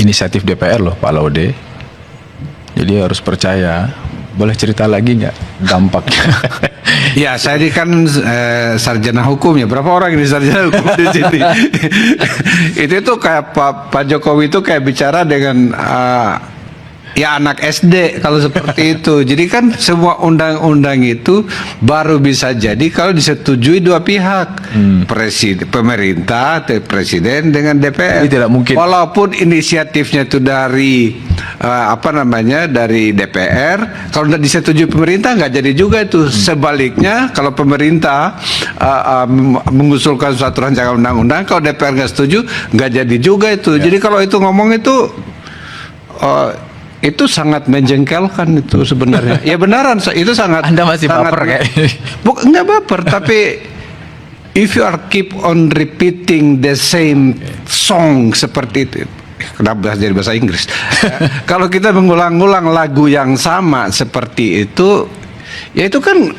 inisiatif DPR loh Pak Laude. Jadi harus percaya. Boleh cerita lagi nggak dampaknya? Ya, saya ini kan sarjana hukum ya. Berapa orang ini sarjana hukum di sini? Itu tuh kayak Pak Jokowi itu kayak bicara dengan ya anak SD kalau seperti itu. Jadi kan semua undang-undang itu baru bisa jadi kalau disetujui dua pihak, pemerintah, presiden dengan DPR. Jadi tidak mungkin. Walaupun inisiatifnya itu dari dari DPR, kalau tidak disetujui pemerintah nggak jadi juga itu. Sebaliknya kalau pemerintah mengusulkan suatu rancangan undang-undang, kalau DPR nggak setuju nggak jadi juga itu. Jadi kalau itu ngomong itu sangat menjengkelkan itu sebenarnya. Ya benaran, itu sangat. Anda masih baper kayak ini. Enggak baper, tapi if you are keep on repeating the same song seperti itu. Kenapa jadi bahasa Inggris? Kalau kita mengulang-ulang lagu yang sama seperti itu, ya itu kan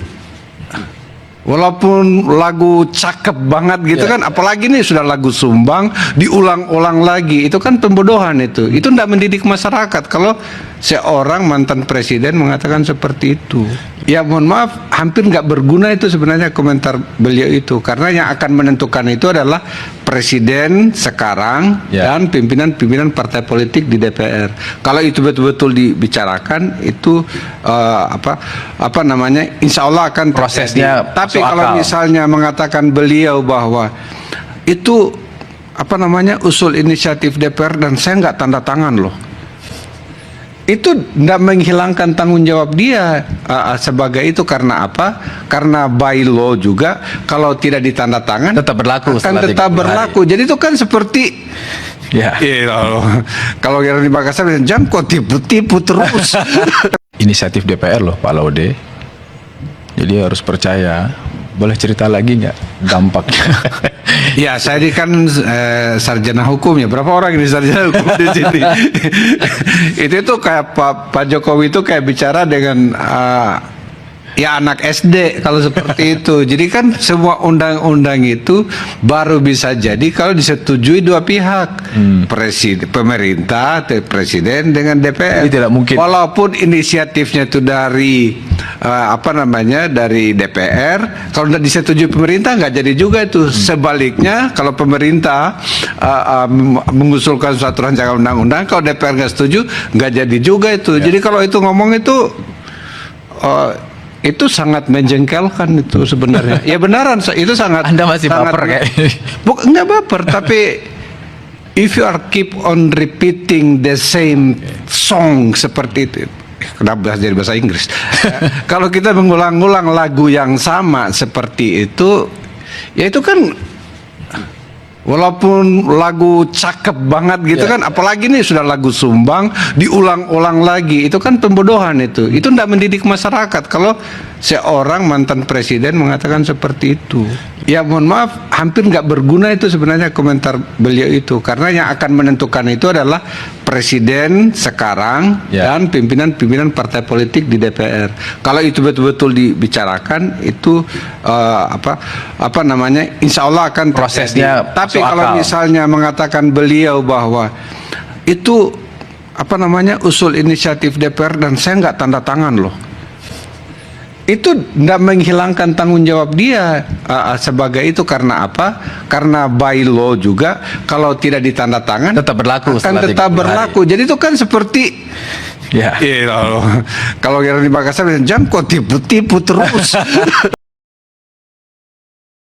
walaupun lagu cakep banget gitu kan, apalagi nih sudah lagu Sumbang diulang-ulang lagi, itu kan pembodohan itu. Itu tidak mendidik masyarakat kalau seorang mantan presiden mengatakan seperti itu. Ya mohon maaf, hampir nggak berguna itu sebenarnya komentar beliau itu, karena yang akan menentukan itu adalah presiden sekarang dan pimpinan-pimpinan partai politik di DPR. Kalau itu betul-betul dibicarakan, itu insya Allah akan prosesnya. Tapi kalau misalnya mengatakan beliau bahwa itu usul inisiatif DPR dan saya nggak tanda tangan loh, itu tidak menghilangkan tanggung jawab dia sebagai itu. Karena apa? Karena by law juga kalau tidak ditanda tangan tetap berlaku, akan tetap berlaku. Jadi itu kan seperti kalau yang di Makassar jam kok tipu-tipu terus. Inisiatif DPR loh Pak Laude. Jadi harus percaya. Boleh cerita lagi nggak dampaknya? Ya, saya ini kan sarjana hukum ya. Berapa orang ini sarjana hukum di sini? Itu tuh kayak Pak Jokowi itu kayak bicara dengan ya anak SD kalau seperti itu. Jadi kan semua undang-undang itu baru bisa jadi kalau disetujui dua pihak, pemerintah, presiden dengan DPR. Jadi tidak mungkin. Walaupun inisiatifnya itu dari dari DPR, kalau tidak disetujui pemerintah nggak jadi juga itu. Sebaliknya kalau pemerintah mengusulkan suatu rancangan undang-undang, kalau DPR nggak setuju nggak jadi juga itu. Jadi kalau itu ngomong itu sangat menjengkelkan itu sebenarnya. Ya benaran, itu sangat. Anda masih baper kayak ini. Enggak baper, tapi if you are keep on repeating the same song seperti itu. Kenapa jadi bahasa Inggris? Kalau kita mengulang-ulang lagu yang sama seperti itu, ya itu kan walaupun lagu cakep banget gitu kan, apalagi nih sudah lagu Sumbang diulang-ulang lagi, itu kan pembodohan itu. Itu tidak mendidik masyarakat kalau seorang mantan presiden mengatakan seperti itu. Ya mohon maaf, hampir nggak berguna itu sebenarnya komentar beliau itu, karena yang akan menentukan itu adalah presiden sekarang dan pimpinan-pimpinan partai politik di DPR. Kalau itu betul-betul dibicarakan, itu insya Allah akan prosesnya. Tapi kalau misalnya mengatakan beliau bahwa itu usul inisiatif DPR dan saya nggak tanda tangan loh, itu tidak menghilangkan tanggung jawab dia sebagai itu. Karena apa? Karena by law juga kalau tidak ditanda tangan tetap berlaku, akan tetap berlaku. Jadi itu kan seperti kalau yang di Makassar jam kok tipu-tipu terus.